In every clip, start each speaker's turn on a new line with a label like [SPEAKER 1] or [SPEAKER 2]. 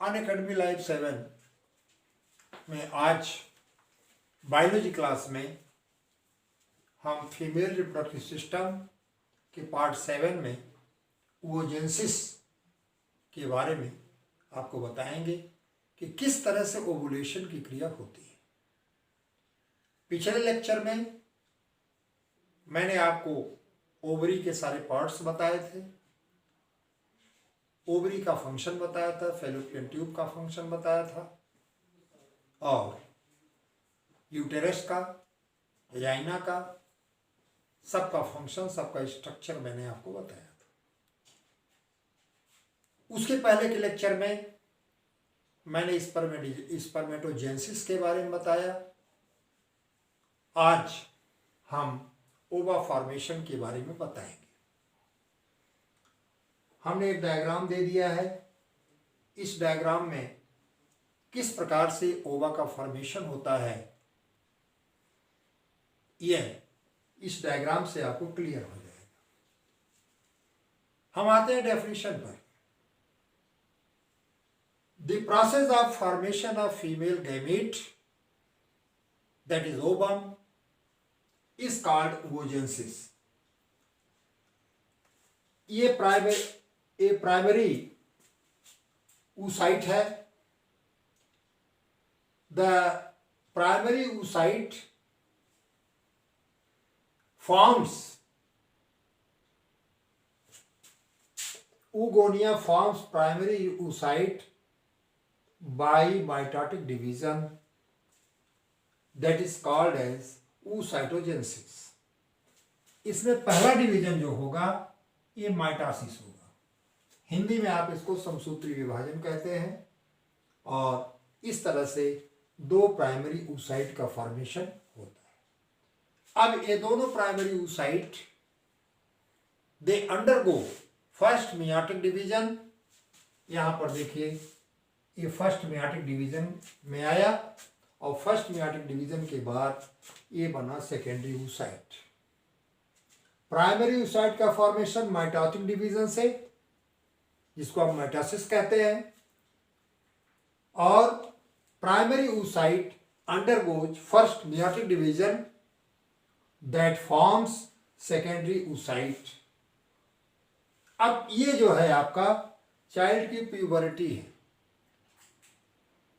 [SPEAKER 1] Unacademy life 7 में आज biology class में हम फीमेल रिप्रोडक्टिव सिस्टम के पार्ट 7 में ओवोजेनेसिस के बारे में आपको बताएंगे कि किस तरह से ओवुलेशन की क्रिया होती है। पिछले लेक्चर में मैंने आपको ओवरी के सारे पार्ट्स बताए थे, ओवरी का फंक्शन बताया था, फैलोपियन ट्यूब का फंक्शन बताया था और यूटेरस का, वजाइना का, सबका फंक्शन, सबका स्ट्रक्चर मैंने आपको बताया था। उसके पहले के लेक्चर में मैंने स्पर्मेटोजेनेसिस के बारे में बताया। आज हम ओवा फॉर्मेशन के बारे में बताएंगे। हमने एक डायग्राम दे दिया है। इस डायग्राम में किस प्रकार से ओवा का फॉर्मेशन होता है, यह इस डायग्राम से आपको क्लियर हो जाएगा। हम आते हैं डेफिनेशन पर। The process of formation of female gamete that is ovum is called oogenesis. ये प्राइमरी oocyte है। The primary oocyte forms oogonia forms primary oocyte by mitotic division that is called as oocytogenesis। इसमें पहला division जो होगा ये mitosis होगा। हिंदी में आप इसको समसूत्री विभाजन कहते हैं और इस तरह से दो प्राइमरी oocyte का फॉर्मेशन होता है। अब ये दोनों primary oocyte they undergo first meiotic division. यहां पर देखिए ये फर्स्ट मियोटिक डिवीजन में आया और फर्स्ट मियोटिक डिवीजन के बाद ये बना सेकेंडरी oocyte। प्राइमरी oocyte का फॉर्मेशन माइटोटिक डिवीजन से, जिसको आप माइटोसिस कहते हैं, और primary oocyte undergoes first meiotic division that forms secondary oocyte। अब ये जो है आपका चाइल्ड की प्यूबर्टी है।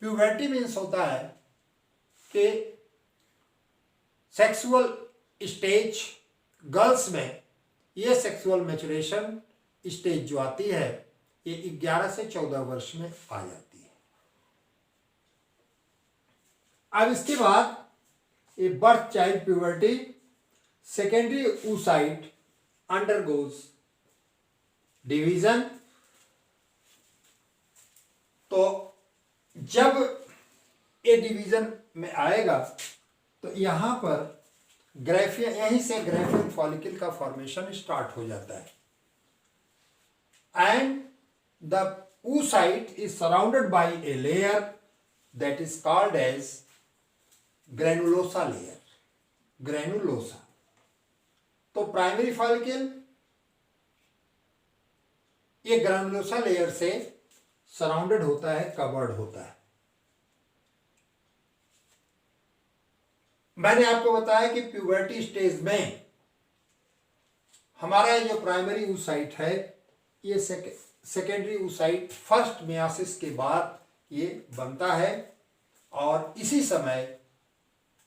[SPEAKER 1] प्यूबर्टी मीन्स होता है कि सेक्सुअल स्टेज गर्ल्स में, ये सेक्सुअल मैच्योरेशन स्टेज जो आती है ये 11 से 14 वर्ष में आ जाती है। अब इसके बाद ये birth child puberty, secondary oocyte undergoes division. तो जब ये डिवीजन में आएगा तो यहां पर यहीं से ग्रेफियन फॉलिकल का फॉर्मेशन स्टार्ट हो जाता है and the oocyte is surrounded by a layer that is called as granulosa layer। granulosa। तो प्राइमरी फॉलिकल ये ग्रेनुलोसा लेयर से सराउंडेड होता है, कवर्ड होता है। मैंने आपको बताया कि प्यूबर्टी स्टेज में हमारा जो प्राइमरी oocyte है ये सेकेंडरी oocyte फर्स्ट मियोसिस के बाद ये बनता है और इसी समय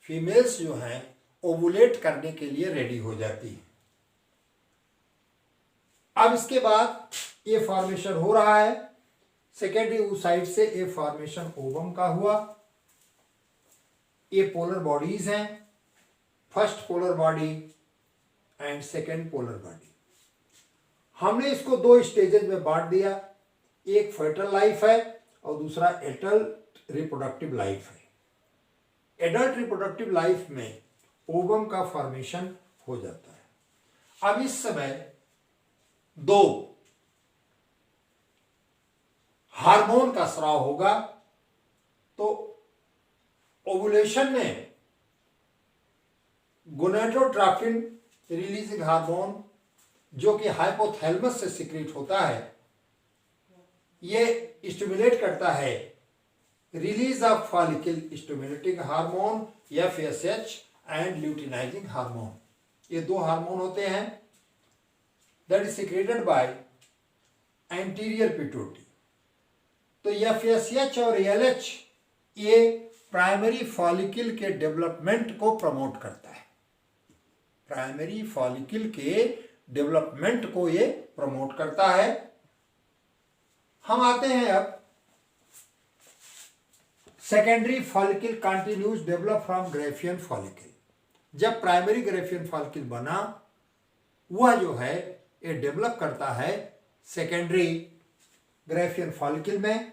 [SPEAKER 1] फीमेल्स जो हैं ओवुलेट करने के लिए रेडी हो जाती है। अब इसके बाद ये फॉर्मेशन हो रहा है सेकेंडरी oocyte से। ये फॉर्मेशन ओवम का हुआ। ये पोलर बॉडीज हैं, first polar body and second polar body. हमने इसको दो स्टेजेस में बांट दिया, एक फर्टाइल लाइफ है और दूसरा एडल्ट रिप्रोडक्टिव लाइफ है। एडल्ट रिप्रोडक्टिव लाइफ में ओवम का फॉर्मेशन हो जाता है। अब इस समय दो हार्मोन का स्राव होगा। तो ओवुलेशन में गोनेडोट्रोपिन रिलीजिंग हार्मोन जो कि हाइपोथैलेमस से सिक्रीट होता है, ये स्टिमुलेट करता है release of follicle stimulating hormone FSH and luteinizing hormone. ये दो हार्मोन होते हैं that is secreted by anterior pituitary. तो FSH और LH ये प्राइमरी फॉलिकल के डेवलपमेंट को प्रमोट करता है। प्राइमरी फॉलिकल के डेवलपमेंट को ये प्रमोट करता है। हम आते हैं अब secondary follicle continues develop from Graafian follicle. जब प्राइमरी ग्रेफियन फॉलिकल बना, वह जो है ये डेवलप करता है सेकेंडरी ग्रेफियन फॉलिकल में।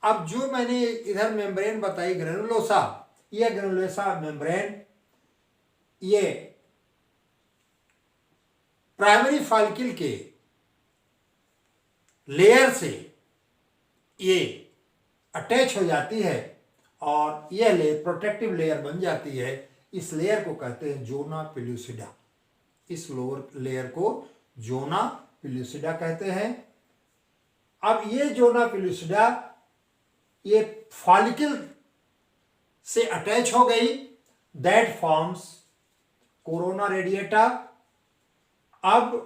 [SPEAKER 1] अब जो मैंने इधर मेम्ब्रेन बताई ग्रेनुलोसा, यह ग्रेनुलोसा मेम्ब्रेन ये प्राइमरी फॉलिकल के लेयर से ये अटैच हो जाती है और यह लेयर प्रोटेक्टिव लेयर बन जाती है। इस लेयर को कहते हैं जोना पेल्यूसिडा। इस लोअर लेयर को जोना पेल्यूसिडा कहते हैं। अब ये जोना पेल्यूसिडा ये फॉलिकल से अटैच हो गई, दैट फॉर्म्स कोरोना रेडिएटा। अब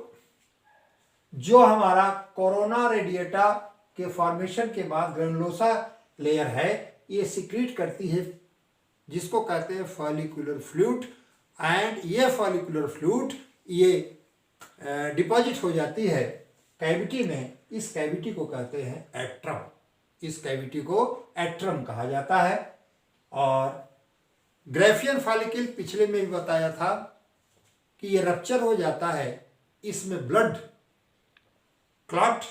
[SPEAKER 1] जो हमारा कोरोना रेडिएटा के फॉर्मेशन के बाद ग्रेनुलोसा लेयर है, ये सिक्रीट करती है जिसको कहते हैं फॉलिकुलर फ्लूइड, एंड ये फॉलिकुलर फ्लूइड ये डिपॉजिट हो जाती है कैविटी में। इस कैविटी को कहते हैं एट्रम। इस कैविटी को एट्रम कहा जाता है। और ग्रेफियन फॉलिकल पिछले में भी बताया था कि ये रप्चर हो जाता है, इसमें ब्लड क्लॉट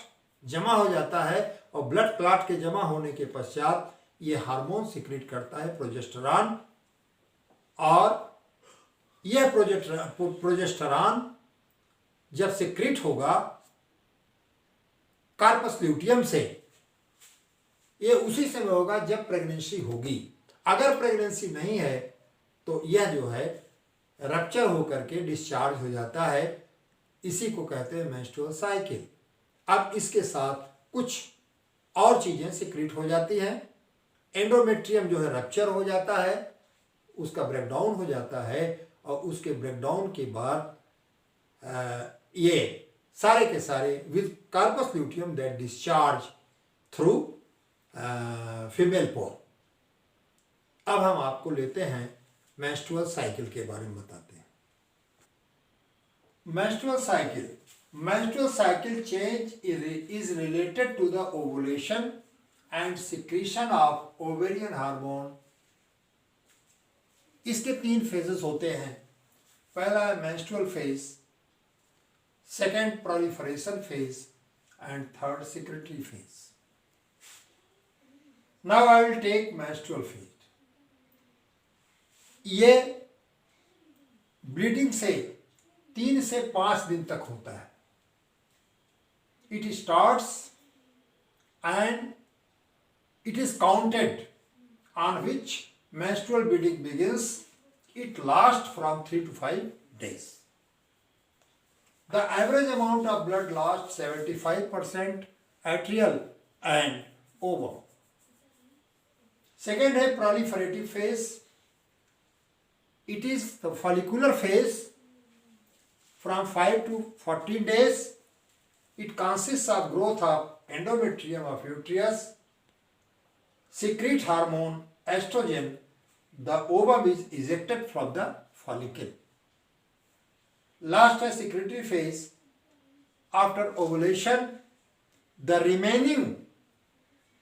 [SPEAKER 1] जमा हो जाता है और ब्लड क्लॉट के जमा होने के पश्चात ये हार्मोन सिक्रेट करता है प्रोजेस्टेरॉन। और यह प्रोजेस्टेरॉन जब सिक्रेट होगा कार्पस ल्यूटियम से, ये उसी समय होगा जब प्रेगनेंसी होगी। अगर प्रेगनेंसी नहीं है तो यह जो है रप्चर होकर के डिस्चार्ज हो जाता है। इसी को कहते हैं मेंस्ट्रुअल साइकिल। अब इसके साथ कुछ और चीजें सिक्रेट हो जाती हैं। एंडोमेट्रियम जो है रप्चर हो जाता है, उसका ब्रेकडाउन हो जाता है, और उसके ब्रेकडाउन के बाद ये सारे के सारे with corpus luteum that discharge through female pore. अब हम आपको लेते हैं मेंस्ट्रुअल साइकिल के बारे में बताते हैं। Menstrual cycle change is related to the ovulation and secretion of ovarian hormone। इसके 3 फेजेस होते हैं। पहला है menstrual phase, second proliferation phase and third secretory phase। Now I will take menstrual phase। ये ब्लीडिंग से 3 से 5 दिन तक होता है। It starts and it is counted on which menstrual bleeding begins. It lasts from 3 to 5 days. The average amount of blood lasts 75% atrial and ovum। Second है proliferative phase। It is the follicular phase from 5 to 14 days। It consists of growth of endometrium of uterus, secrete hormone estrogen, the ovum is ejected from the follicle। Last है secretory phase। After ovulation, the remaining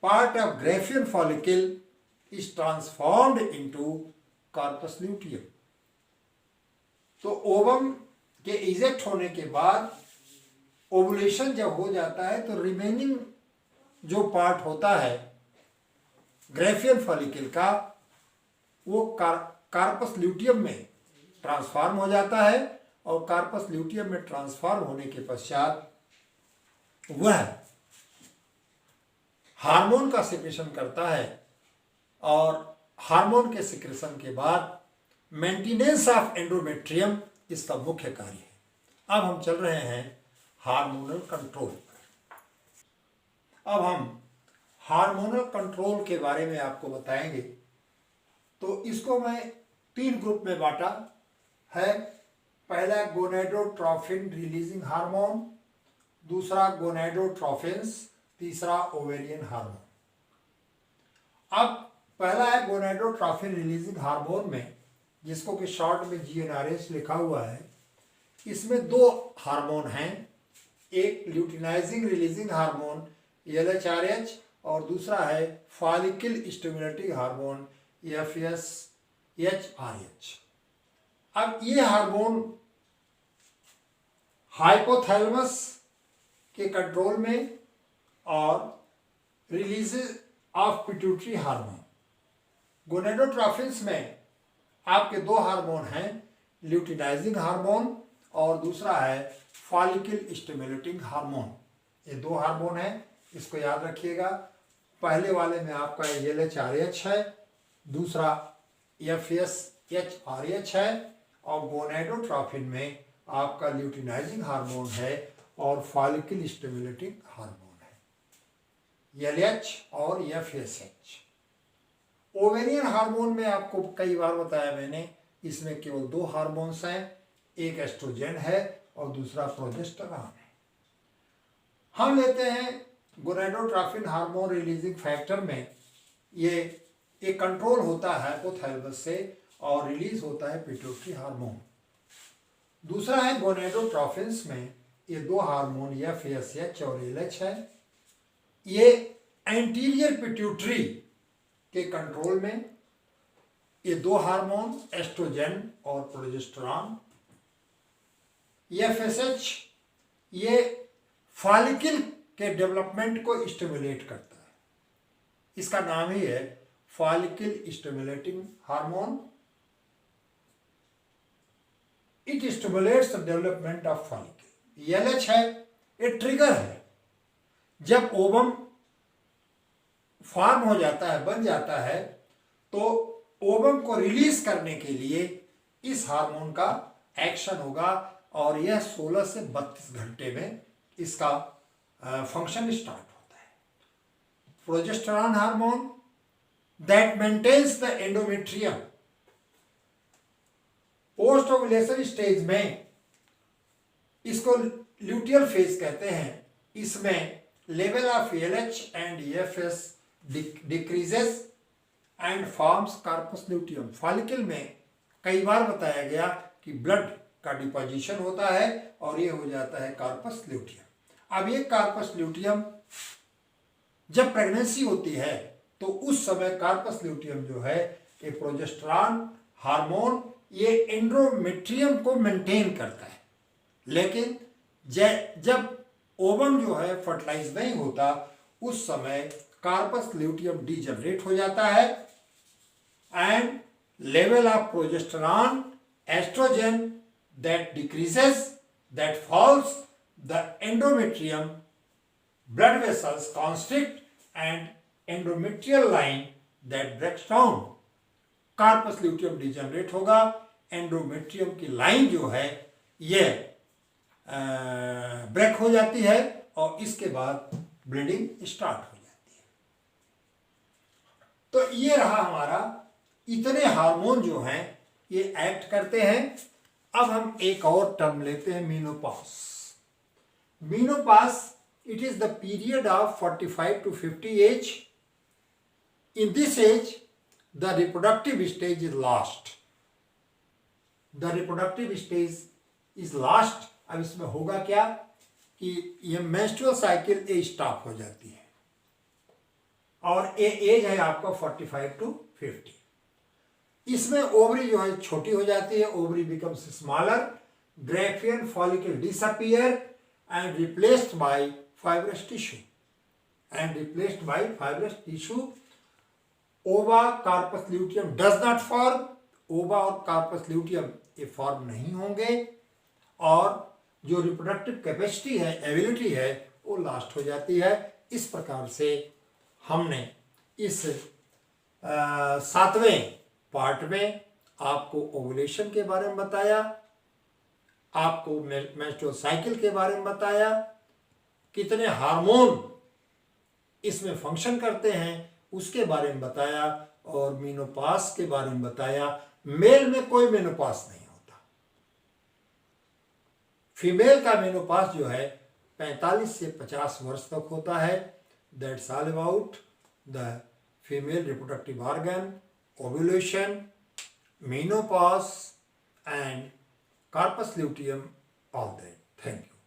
[SPEAKER 1] part of Graafian follicle is transformed into corpus luteum। तो ovum के eject होने के बाद ovulation जब हो जाता है तो रिमेनिंग जो पार्ट होता है ग्रेफियन फॉलिकल का, वो कार्पस ल्यूटियम में ट्रांसफॉर्म हो जाता है। और कार्पस ल्यूटियम में ट्रांसफॉर्म होने के पश्चात वह हार्मोन का सिक्रेशन करता है, और हार्मोन के सिक्रेशन के बाद मेंटेनेंस ऑफ एंडोमेट्रियम इसका मुख्य कार्य है। अब हम चल रहे हैं हार्मोनल कंट्रोल पर। अब हम हार्मोनल कंट्रोल के बारे में आपको बताएंगे। तो इसको मैं 3 ग्रुप में बांटा है। पहला गोनेडोट्रोफिन रिलीजिंग हार्मोन, दूसरा गोनेडोट्रोफिन्स, तीसरा ओवेरियन हार्मोन। अब पहला है गोनेडोट्रोफिन रिलीजिंग हार्मोन में, जिसको कि शॉर्ट में GnRH लिखा हुआ है। इसमें 2 हार्मोन हैं, एक ल्यूटिनाइजिंग रिलीजिंग हार्मोन LHRH और दूसरा है फॉलिकल स्टिमुलेटिंग हार्मोन FSHRH। अब ये हार्मोन हाइपोथैलेमस के कंट्रोल में और रिलीज ऑफ पिट्यूटरी हार्मोन। गोनेडोट्रोफिन्स में आपके 2 हार्मोन हैं, ल्यूटिनाइजिंग हार्मोन और दूसरा है फॉलिकल स्टिमुलेटिंग हार्मोन। ये 2 हार्मोन हैं, इसको याद रखिएगा। पहले वाले में आपका LHRH है, दूसरा FSHRH है, और गोनेडोट्रोफिन में आपका ल्यूटिनाइजिंग हार्मोन है और फॉलिकल स्टिमुलेटिंग हार्मोन है, LH और FSH। ओवेरियन हार्मोन में आपको कई बार बताया मैंने, इसमें केवल 2 हार्मोन्स हैं, एक एस्ट्रोजन है और दूसरा प्रोजेस्टेरॉन है। हम लेते हैं गोनेडोट्रोफिन हार्मोन रिलीजिंग फैक्टर में, ये एक कंट्रोल होता है हाइपोथैलेमस से और रिलीज होता है पिट्यूटरी हार्मोन। दूसरा है गोनेडोट्रोफिन्स में, ये 2 हार्मोन FSH और LH है। ये एंटीरियर पिट्यूटरी के कंट्रोल में ये 2 हार्मोन एस्ट्रोजन और प्रोजेस्टेरॉन। FSH ये फॉलिकल के डेवलपमेंट को स्टिमुलेट करता है, इसका नाम ही है follicle stimulating hormone. It stimulates the development of follicle. LH है, ये ट्रिगर है। जब ओवम फॉर्म हो जाता है, बन जाता है, तो ओवम को रिलीज करने के लिए इस हार्मोन का एक्शन होगा और यह 16 से 32 घंटे में इसका फंक्शन स्टार्ट होता है। Progesterone hormone that maintains the endometrium. Post ovulation stage में इसको ल्यूटियल फेज कहते हैं। इसमें level of LH and FS decreases and forms corpus luteum. Follicle में कई बार बताया गया कि ब्लड का डिपोजिशन होता है और ये हो जाता है कार्पस ल्यूटियम। अब ये कार्पस ल्यूटियम जब प्रेगनेंसी होती है तो उस समय कार्पस ल्यूटियम जो है, ये प्रोजेस्टेरॉन हार्मोन ये एंडोमेट्रियम को मेंटेन करता है। लेकिन जब ओवम जो है फर्टिलाइज नहीं होता, उस समय कार्पस ल्यूटियम डीजनरेट हो जाता है and level of progesterone oestrogen that decreases, that falls, the endometrium, blood vessels constrict and endometrial line that breaks down। Corpus luteum degenerate होगा, एंडोमेट्रियम की लाइन जो है ये ब्रेक हो जाती है और इसके बाद ब्लीडिंग स्टार्ट हो जाती है। तो ये रहा हमारा, इतने हार्मोन जो हैं ये एक्ट करते हैं। अब हम एक और टर्म लेते हैं, menopause. Menopause, it is the period of 45 to 50 age. In this age, the reproductive stage is lost. The reproductive stage is lost. अब इसमें होगा क्या कि ये menstrual cycle ये स्टॉप हो जाती है और ये एज है आपका 45 to 50। इसमें ओवरी जो है छोटी हो जाती है, ovary becomes smaller, Graafian follicle disappear and replaced by fibrous tissue। Ova corpus luteum does not form. Ova और कार्पस ल्यूटियम ये फॉर्म नहीं होंगे और जो रिप्रोडक्टिव कैपेसिटी है, एबिलिटी है, वो लास्ट हो जाती है। इस प्रकार से हमने इस 7वें पार्ट में आपको ओवुलेशन के बारे में बताया, आपको मेंस्ट्रुअल साइकिल के बारे में बताया, कितने हार्मोन इसमें फंक्शन करते हैं उसके बारे में बताया, और मेनोपास के बारे में बताया। मेल में कोई मेनोपास नहीं होता। फीमेल का मेनोपास जो है 45 से 50 वर्ष तक होता है। That's all about the female reproductive organ, ovulation, menopause and corpus luteum, all that. Thank you.